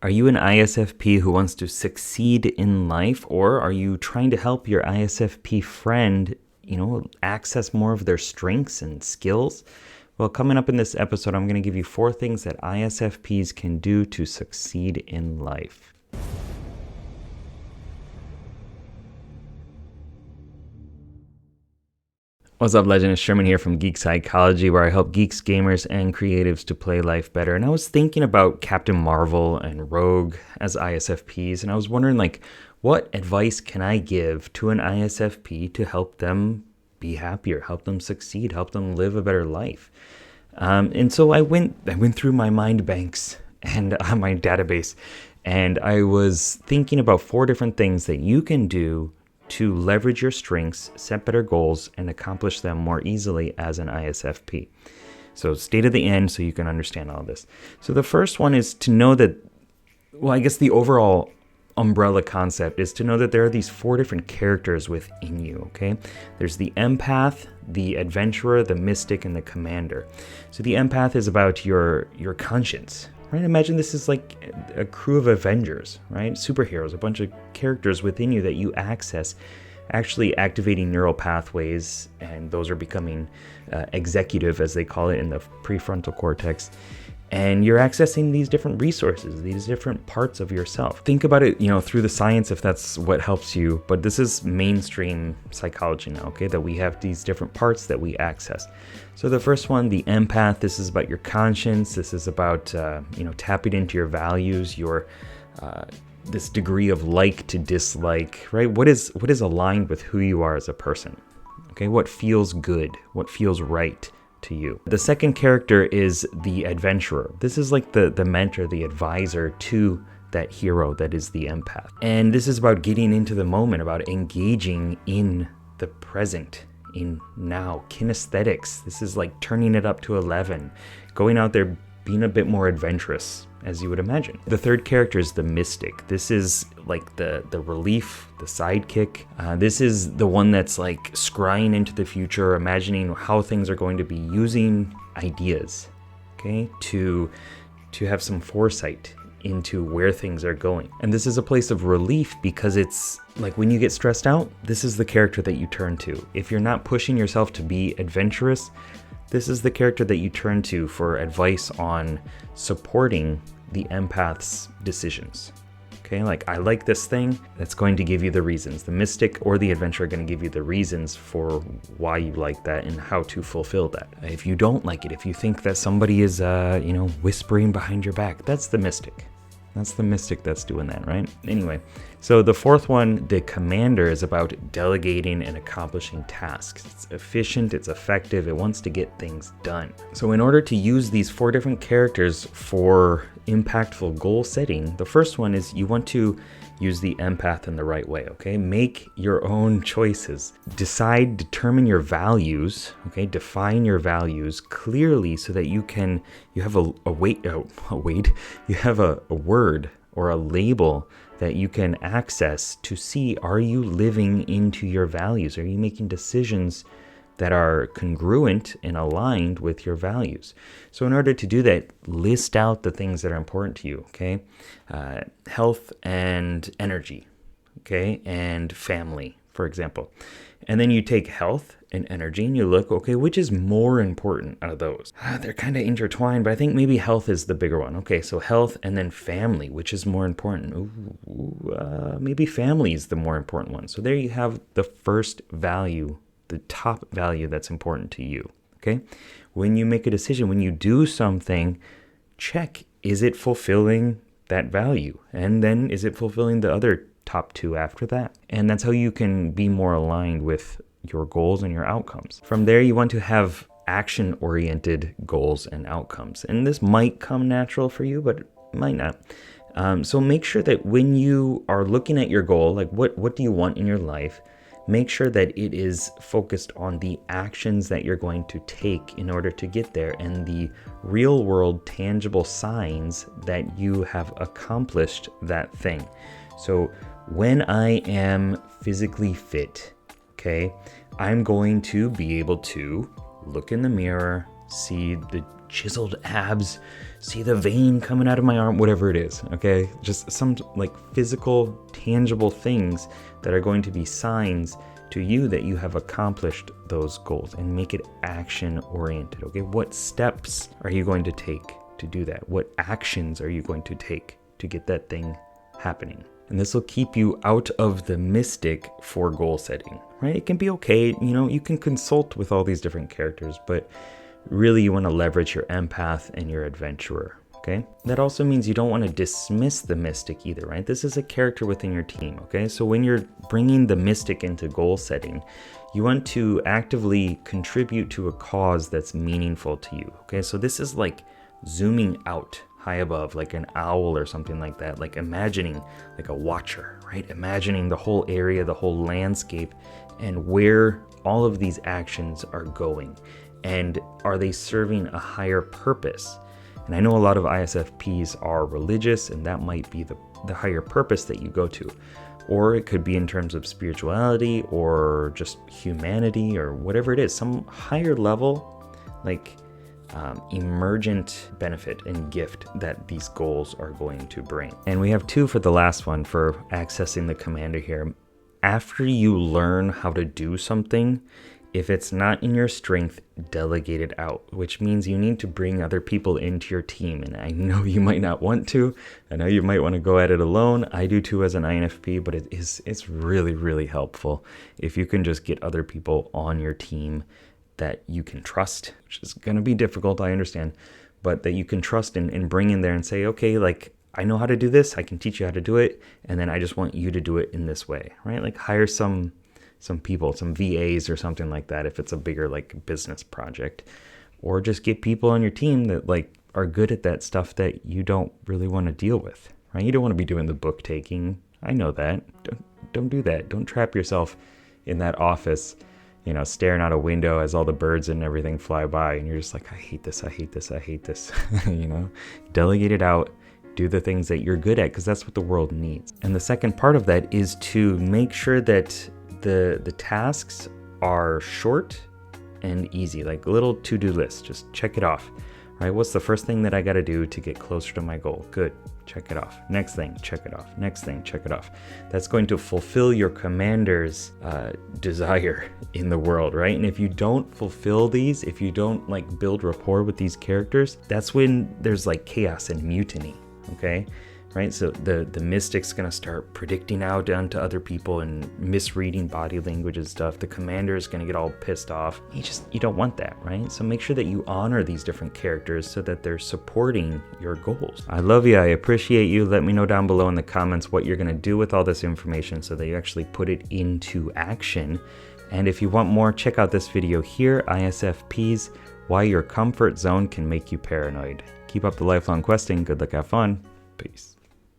Are you an ISFP who wants to succeed in life, or are you trying to help your ISFP friend, access more of their strengths and skills? Well, coming up in this episode, I'm going to give you 4 things that ISFPs can do to succeed in life. What's up, legend? It's Sherman here from Geek Psychology, where I help geeks, gamers, and creatives to play life better. And I was thinking about Captain Marvel and Rogue as ISFPs, and I was wondering, what advice can I give to an ISFP to help them be happier, help them succeed, help them live a better life? And so I went through my mind banks and my database, and I was thinking about 4 different things that you can do to leverage your strengths, set better goals, and accomplish them more easily as an ISFP. So stay to the end so you can understand all this. So the first one is to know that, the overall umbrella concept is to know that there are these 4 different characters within you, okay? There's the empath, the adventurer, the mystic, and the commander. So the empath is about your conscience, right? Imagine this is like a crew of Avengers, right? Superheroes, a bunch of characters within you that you access, actually activating neural pathways, and those are becoming executive, as they call it, in the prefrontal cortex. And you're accessing these different resources, these different parts of yourself. Think about it, through the science, if that's what helps you. But this is mainstream psychology now, okay? That we have these different parts that we access. So the first one, the empath, this is about your conscience. This is about, tapping into your values, your this degree of like to dislike, right? What is aligned with who you are as a person, okay? What feels good? What feels right to you? The second character is the adventurer. This is like the mentor, the advisor to that hero that is the empath. And this is about getting into the moment, about engaging in the present, in now, kinesthetics. This is like turning it up to 11, going out there, being a bit more adventurous, as you would imagine. The third character is the mystic. This is like the relief, the sidekick. This is the one that's like scrying into the future, imagining how things are going to be, using ideas, okay, to have some foresight into where things are going. And this is a place of relief because it's like when you get stressed out, this is the character that you turn to. If you're not pushing yourself to be adventurous, this is the character that you turn to for advice on supporting the empath's decisions. Okay, like, I like this thing, that's going to give you the reasons. The mystic or the adventurer are going to give you the reasons for why you like that and how to fulfill that. If you don't like it, if you think that somebody is, whispering behind your back, that's the mystic. That's the mystic that's doing that, right? Anyway, so the fourth one, the commander, is about delegating and accomplishing tasks. It's efficient, it's effective, it wants to get things done. So in order to use these 4 different characters for impactful goal setting, the first one is you want to use the empath in the right way, okay? Make your own choices. Determine your values, okay? Define your values clearly so that you have a word or a label that you can access to see, are you living into your values? Are you making decisions that are congruent and aligned with your values? So in order to do that, list out the things that are important to you, okay? Health and energy, okay? And family, for example. And then you take health and energy and you look, okay, which is more important out of those? They're kind of intertwined, but I think maybe health is the bigger one. Okay, so health and then family, which is more important? Maybe family is the more important one. So there you have the first value, the top value that's important to you, okay? When you make a decision, when you do something, check, is it fulfilling that value? And then is it fulfilling the other top 2 after that? And that's how you can be more aligned with your goals and your outcomes. From there, you want to have action-oriented goals and outcomes. And this might come natural for you, but it might not. So make sure that when you are looking at your goal, like what do you want in your life? Make sure that it is focused on the actions that you're going to take in order to get there and the real world tangible signs that you have accomplished that thing. So when I am physically fit, okay, I'm going to be able to look in the mirror, see the chiseled abs, see the vein coming out of my arm, whatever it is, okay? Just some like physical, tangible things that are going to be signs to you that you have accomplished those goals, and make it action oriented, okay? What steps are you going to take to do that? What actions are you going to take to get that thing happening? And this will keep you out of the mystic for goal setting, right? It can be okay, you can consult with all these different characters, but really you want to leverage your empath and your adventurer, okay? That also means you don't want to dismiss the mystic either, right? This is a character within your team, okay? So when you're bringing the mystic into goal setting, you want to actively contribute to a cause that's meaningful to you, okay? So this is like zooming out high above, like an owl or something like that, like imagining like a watcher, right? Imagining the whole area, the whole landscape, and where all of these actions are going. And are they serving a higher purpose? And I know a lot of ISFPs are religious, and that might be the higher purpose that you go to. Or it could be in terms of spirituality or just humanity or whatever it is, some higher level, like emergent benefit and gift that these goals are going to bring. And we have 2 for the last one for accessing the commander here. After you learn how to do something, if it's not in your strength, delegate it out, which means you need to bring other people into your team. And I know you might not want to. I know you might want to go at it alone. I do too as an INFP, but it's really, really helpful if you can just get other people on your team that you can trust, which is going to be difficult, I understand, but that you can trust and bring in there and say, okay, like, I know how to do this. I can teach you how to do it. And then I just want you to do it in this way, right? Like hire some people, some VAs or something like that if it's a bigger like business project, or just get people on your team that like are good at that stuff that you don't really want to deal with, right? You don't want to be doing the book taking. I know that. Don't do that. Don't trap yourself in that office, staring out a window as all the birds and everything fly by, and you're just like, I hate this, I hate this, I hate this. Delegate it out. Do the things that you're good at, because that's what the world needs. And the second part of that is to make sure that the tasks are short and easy, like a little to-do list. Just check it off, right? What's the first thing that I got to do to get closer to my goal? Good. Check it off. Next thing, check it off. Next thing, check it off. That's going to fulfill your commander's desire in the world, right? And if you don't fulfill these, if you don't like build rapport with these characters, that's when there's like chaos and mutiny, okay? Right? So the mystic's gonna start predicting out onto other people and misreading body language and stuff. The commander is gonna get all pissed off. You don't want that, right? So make sure that you honor these different characters so that they're supporting your goals. I love you. I appreciate you. Let me know down below in the comments what you're gonna do with all this information so that you actually put it into action. And if you want more, check out this video here, ISFPs, Why Your Comfort Zone Can Make You Paranoid. Keep up the lifelong questing. Good luck, have fun. Peace.